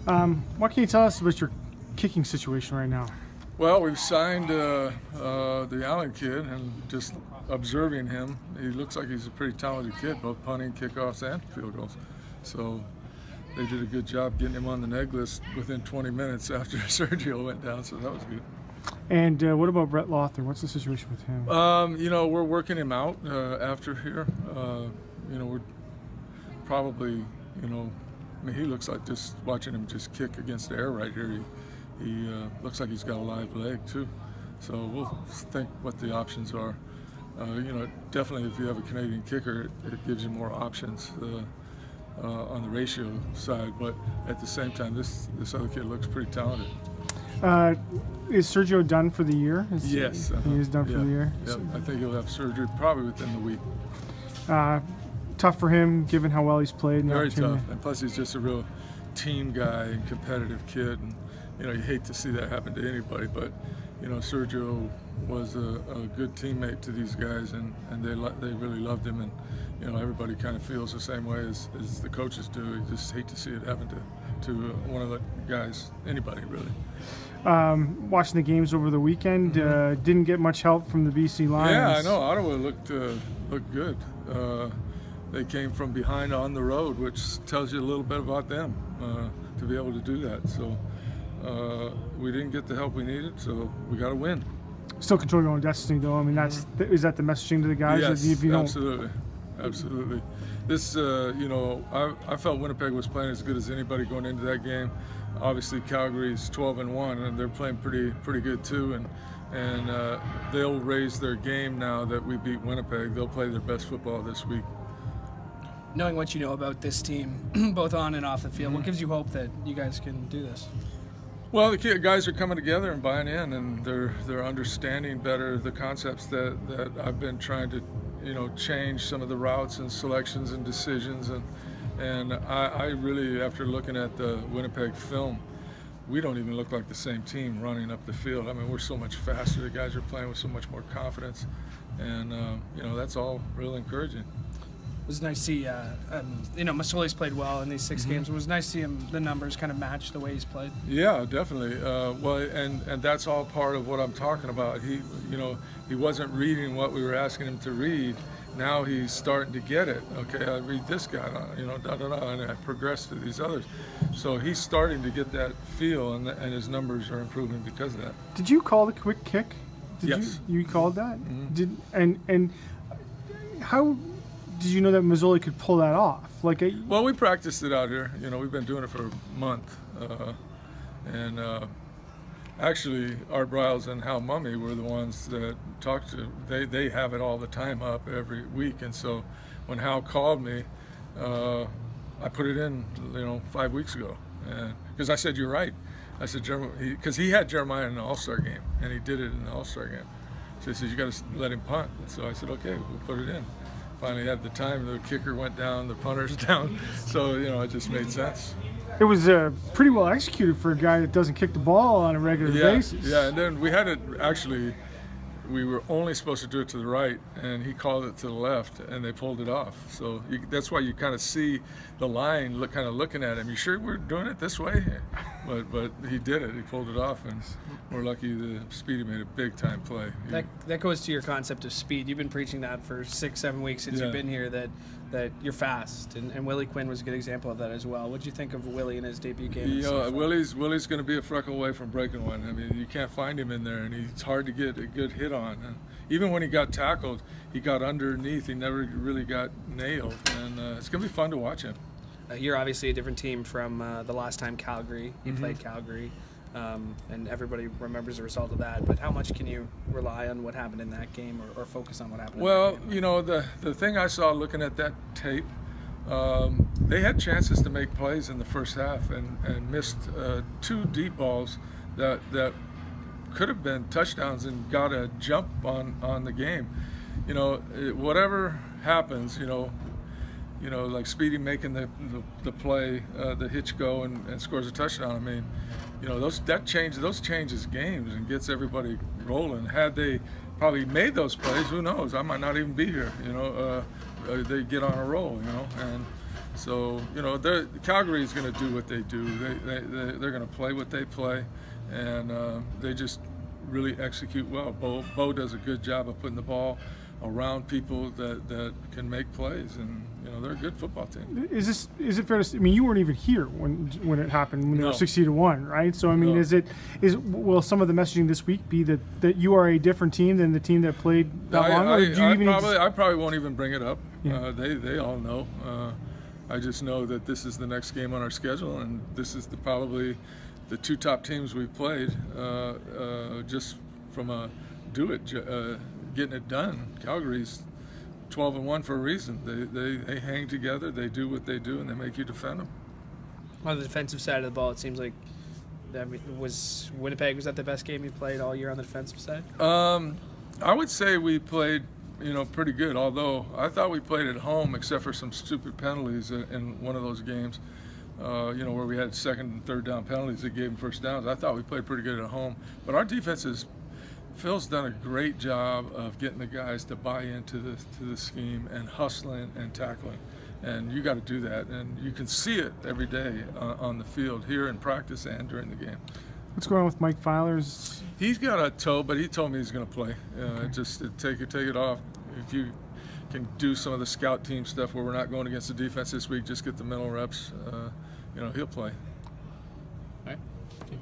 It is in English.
What can you tell us about your kicking situation right now? Well, we've signed the Allen kid, and just observing him, he looks like he's a pretty talented kid, both punting, kickoffs, and field goals. So they did a good job getting him on the neg list within 20 minutes after Sergio went down, so that was good. And what about Brett Lawther? What's the situation with him? We're working him out after here. We're probably, he looks like, just watching him just kick against the air right here. He looks like he's got a live leg too. So we'll think what the options are. Definitely if you have a Canadian kicker, it gives you more options on the ratio side. But at the same time, this other kid looks pretty talented. Is Sergio done for the year? Yes. He is done for the year? Yeah, I think he'll have surgery probably within the week. Tough for him, given how well he's played. Very tough, and plus he's just a real team guy and competitive kid. And you hate to see that happen to anybody, but Sergio was a good teammate to these guys, and they really loved him, and everybody kind of feels the same way as the coaches do. You just hate to see it happen to one of the guys, anybody really. Watching the games over the weekend, didn't get much help from the BC Lions. Yeah, I know. Ottawa looked good. They came from behind on the road, which tells you a little bit about them to be able to do that. So we didn't get the help we needed, so we got to win. Still control your own destiny, though. I mean, is that the messaging to the guys? Yes, that if you absolutely. This, I felt Winnipeg was playing as good as anybody going into that game. Obviously, Calgary's 12-1, and they're playing pretty good too. And they'll raise their game now that we beat Winnipeg. They'll play their best football this week. Knowing what you know about this team, both on and off the field, what gives you hope that you guys can do this? Well, the guys are coming together and buying in, and they're understanding better the concepts that I've been trying to, change some of the routes and selections and decisions. And I really, after looking at the Winnipeg film, we don't even look like the same team running up the field. I mean, we're so much faster. The guys are playing with so much more confidence, and that's all real encouraging. It was nice to see, Masoli's played well in these 6 games. It was nice to see him, the numbers kind of match the way he's played. Yeah, definitely. And that's all part of what I'm talking about. He wasn't reading what we were asking him to read. Now he's starting to get it. Okay, I read this guy, and I progress to these others. So he's starting to get that feel, and his numbers are improving because of that. Did you call the quick kick? Yes. You called that? And how did you know that Mazzoli could pull that off? Well, we practiced it out here. We've been doing it for a month, actually, Art Briles and Hal Mummy were the ones that talked to. They have it all the time up every week, and so when Hal called me, I put it in, 5 weeks ago, because I said you're right. I said because he had Jeremiah in the All-Star game, and he did it in the All-Star game. So he says you got to let him punt. So I said okay, we'll put it in. Finally had the time. The kicker went down, the punter's down, so it just made sense. It was pretty well executed for a guy that doesn't kick the ball on a regular basis. Yeah, and then we had it actually. We were only supposed to do it to the right, and he called it to the left, and they pulled it off. So that's why you kind of see the line kind of looking at him. You sure we're doing it this way? But he did it. He pulled it off, and we're lucky that Speedy made a big-time play. That goes to your concept of speed. You've been preaching that for 6-7 weeks since you've been here, that you're fast, and Willie Quinn was a good example of that as well. What did you think of Willie in his debut game? Willie's going to be a freckle away from breaking one. I mean, you can't find him in there, and it's hard to get a good hit on. And even when he got tackled, he got underneath. He never really got nailed, and it's going to be fun to watch him. You're obviously a different team from the last time Calgary. You played Calgary, and everybody remembers the result of that. But how much can you rely on what happened in that game or focus on what happened in that game? The thing I saw looking at that tape, they had chances to make plays in the first half and missed 2 deep balls that could have been touchdowns and got a jump on the game. Whatever happens, like Speedy making the play, the hitch go and scores a touchdown. I mean, those changes games and gets everybody rolling. Had they probably made those plays, who knows? I might not even be here. They get on a roll, and So Calgary is going to do what they do. They're going to play what they play, and they just really execute well. Bo does a good job of putting the ball around people that can make plays, and they're a good football team. Is it fair to say? I mean, you weren't even here when it happened when they were 60-1, right? So I mean, No. Will some of the messaging this week be that you are a different team than the team that played that long? I probably won't even bring it up. Yeah. They all know. I just know that this is the next game on our schedule, and this is probably the two top teams we've played. Just from a getting it done. Calgary's 12-1 for a reason. They hang together. They do what they do, and they make you defend them. On the defensive side of the ball, it seems like was that the best game you played all year on the defensive side? I would say we played pretty good, although I thought we played at home except for some stupid penalties in one of those games, where we had second and third down penalties that gave them first downs. I thought we played pretty good at home. But our defense Phil's done a great job of getting the guys to buy into the scheme and hustling and tackling. And you got to do that. And you can see it every day on the field, here in practice and during the game. What's going on with Mike Filer's? He's got a toe, but he told me he's going to play. Just take it off. If you can do some of the scout team stuff where we're not going against the defense this week, just get the mental reps. He'll play. All right. Okay.